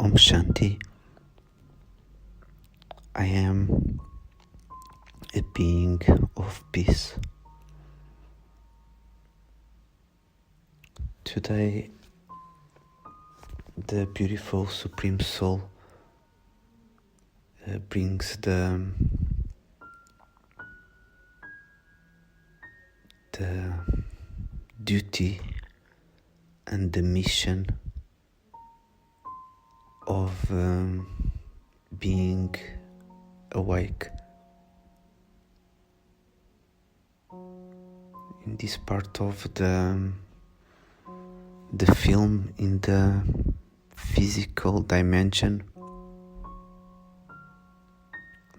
Om Shanti. I am a being of peace. Today, the beautiful Supreme Soul brings the duty and the mission of being awake. In this part of the film, in the physical dimension,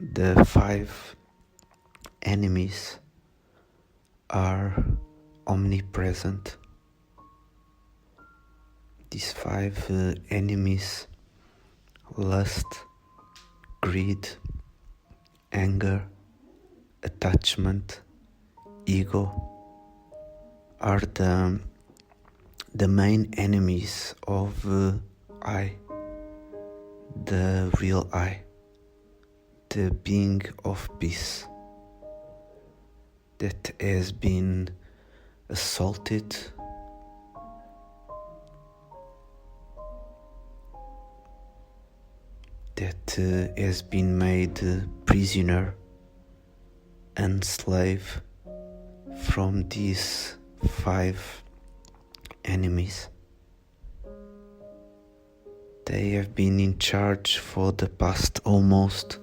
the 5 enemies are omnipresent. These 5 enemies: lust, greed, anger, attachment, ego, are the main enemies of I, the real I, the being of peace that has been assaulted, that has been made prisoner and slave from these 5 enemies. They have been in charge for the past almost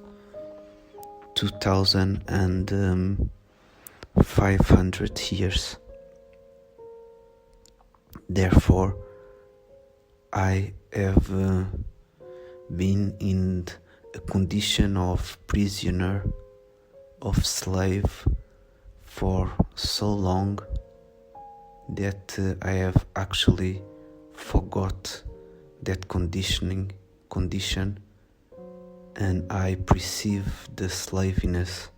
2,500 years. Therefore, I have been in a condition of prisoner, of slave, for so long that I have actually forgot that condition, and I perceive the slaviness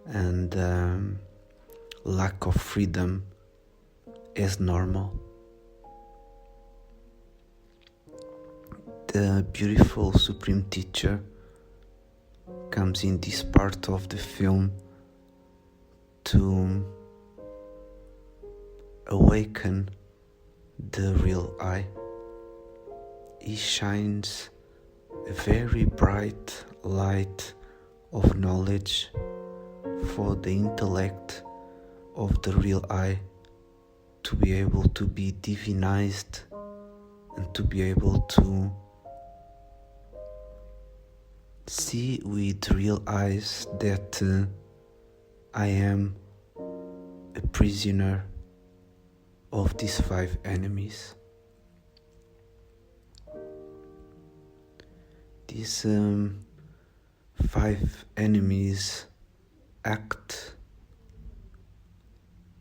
and lack of freedom as normal. The beautiful Supreme Teacher comes in this part of the film to awaken the real I. He shines a very bright light of knowledge for the intellect of the real I to be able to be divinized and to be able to see with real eyes that I am a prisoner of these 5 enemies. These 5 enemies act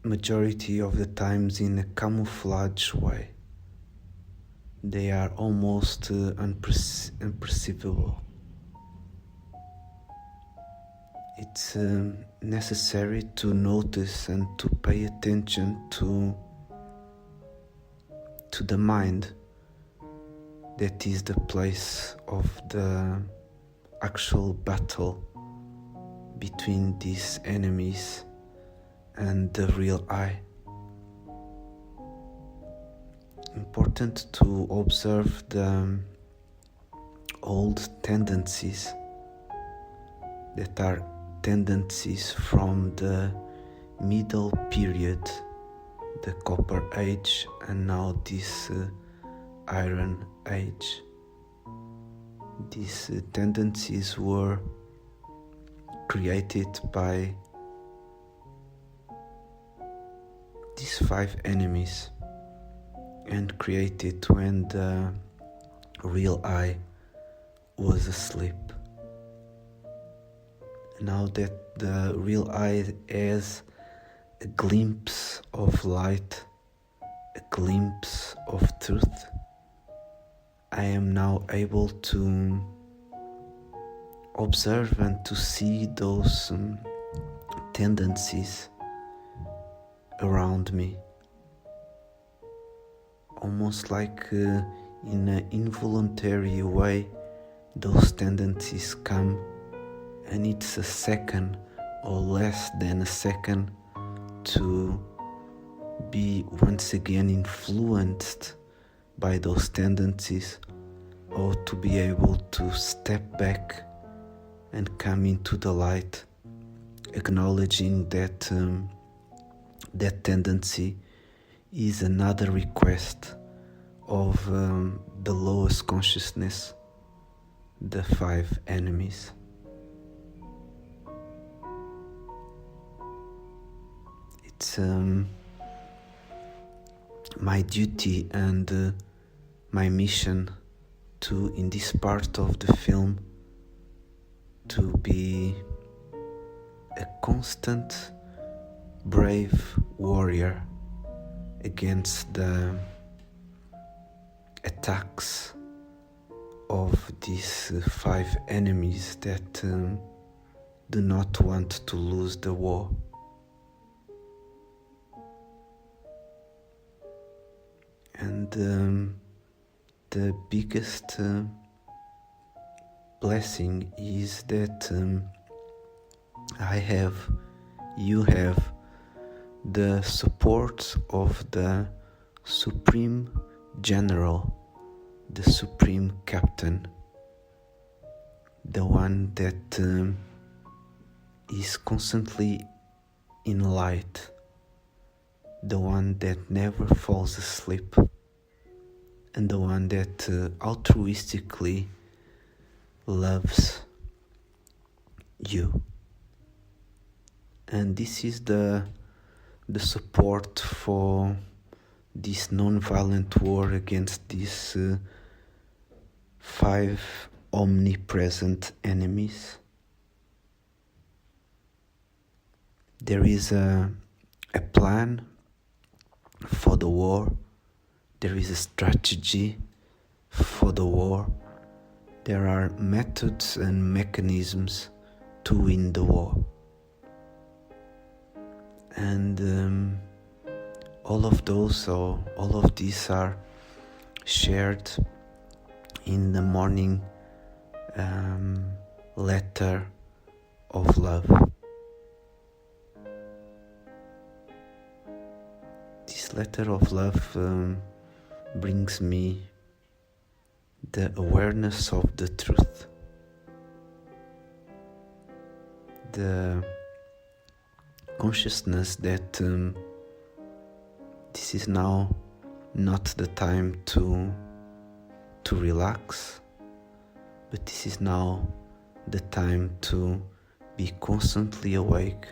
majority of the times in a camouflage way. They are almost unperceivable. It's necessary to notice and to pay attention to the mind. That is the place of the actual battle between these enemies and the real I. Important to observe the old tendencies that are tendencies from the middle period, the Copper Age, and now this Iron Age. These tendencies were created by these 5 enemies and created when the real I was asleep. Now that the real I has a glimpse of light, a glimpse of truth, I am now able to observe and to see those tendencies around me, almost like in an involuntary way, those tendencies come, and it's a second or less than a second to be once again influenced by those tendencies, or to be able to step back and come into the light, acknowledging that that tendency is another request of the lowest consciousness, the five enemies. It's my duty and my mission to, in this part of the film, to be a constant, brave warrior against the attacks of these five enemies that do not want to lose the war. And the biggest blessing is that you have the support of the Supreme General, the Supreme Captain, the one that is constantly in light, the one that never falls asleep, and the one that altruistically loves you. And this is the support for this non-violent war against these five omnipresent enemies. There is a plan for the war. There is a strategy for the war. There are methods and mechanisms to win the war. And all of these are shared in the morning letter of love. This letter of love brings me the awareness of the truth, the consciousness that this is now not the time to relax, but this is now the time to be constantly awake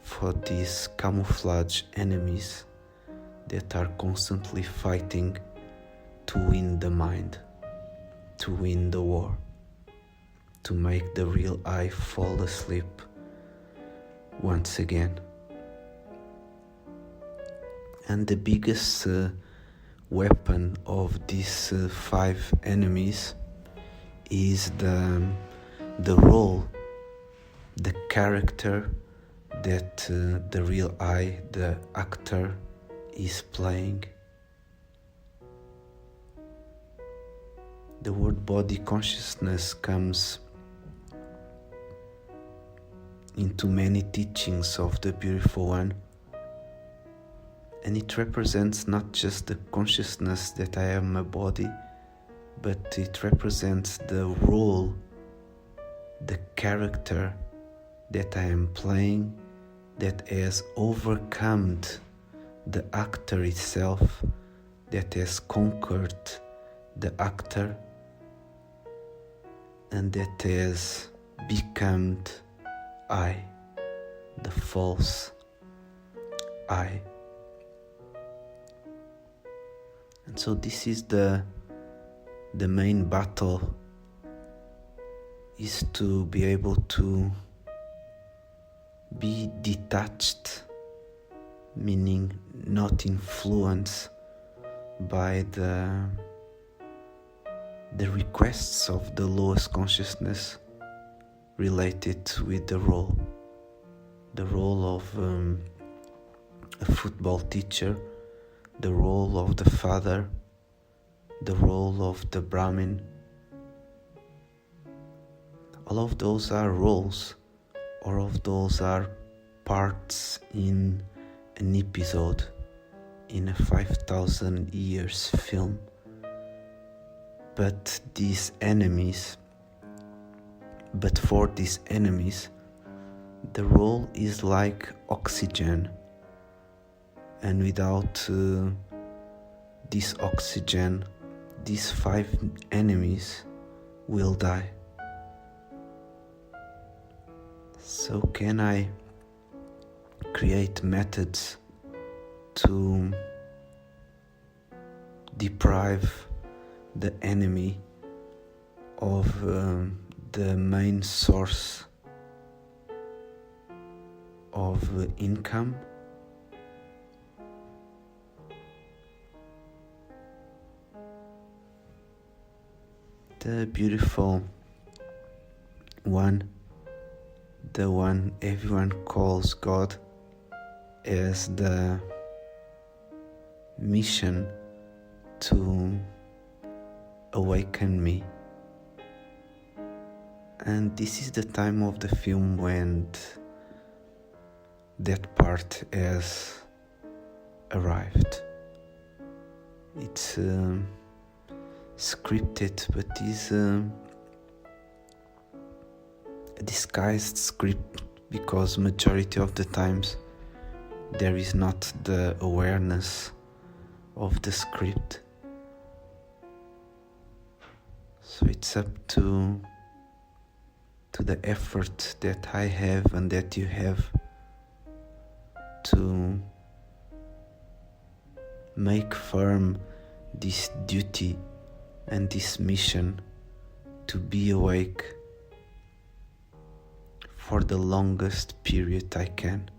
for these camouflage enemies that are constantly fighting to win the mind, to win the war, to make the real I fall asleep once again. And the biggest weapon of these five enemies is the role, the character that the real I, the actor, is playing. The word body consciousness comes into many teachings of the Beautiful One, and it represents not just the consciousness that I am a body, but it represents the role, the character that I am playing, that has overcome the actor itself, that has conquered the actor, and that has become I, the false I. And so this is the main battle, is to be able to be detached, meaning not influenced by the requests of the lowest consciousness related with the role of a football teacher, the role of the father, the role of the Brahmin. All of those are roles, all of those are parts in an episode in a 5,000 years film. But for these enemies, the role is like oxygen, and without this oxygen, these 5 enemies will die. So can I create methods to deprive the enemy of the main source of income? The beautiful one, the one everyone calls God, as the mission to awaken me. And this is the time of the film when that part has arrived. It's scripted, but is a disguised script, because majority of the times there is not the awareness of the script. So it's up to the effort that I have and that you have to make firm this duty and this mission to be awake for the longest period I can.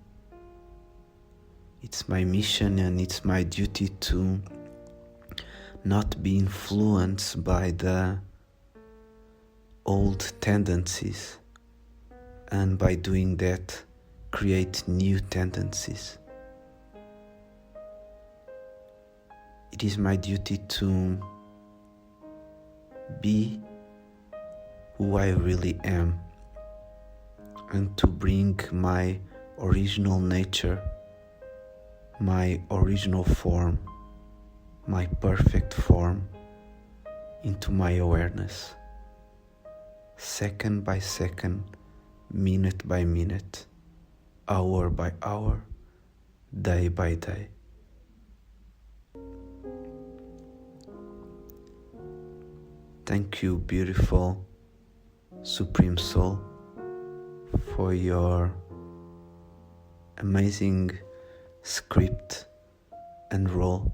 It's my mission and it's my duty to not be influenced by the old tendencies, and by doing that create new tendencies. It is my duty to be who I really am and to bring my original nature, my original form, my perfect form into my awareness, second by second, minute by minute, hour by hour, day by day. Thank you, beautiful Supreme Soul, for your amazing script and role.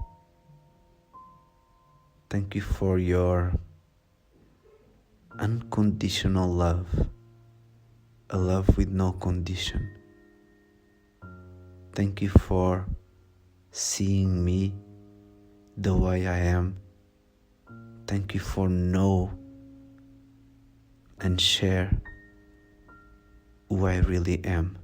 Thank you for your unconditional love, a love with no condition. Thank you for seeing me the way I am. Thank you for know and share who I really am.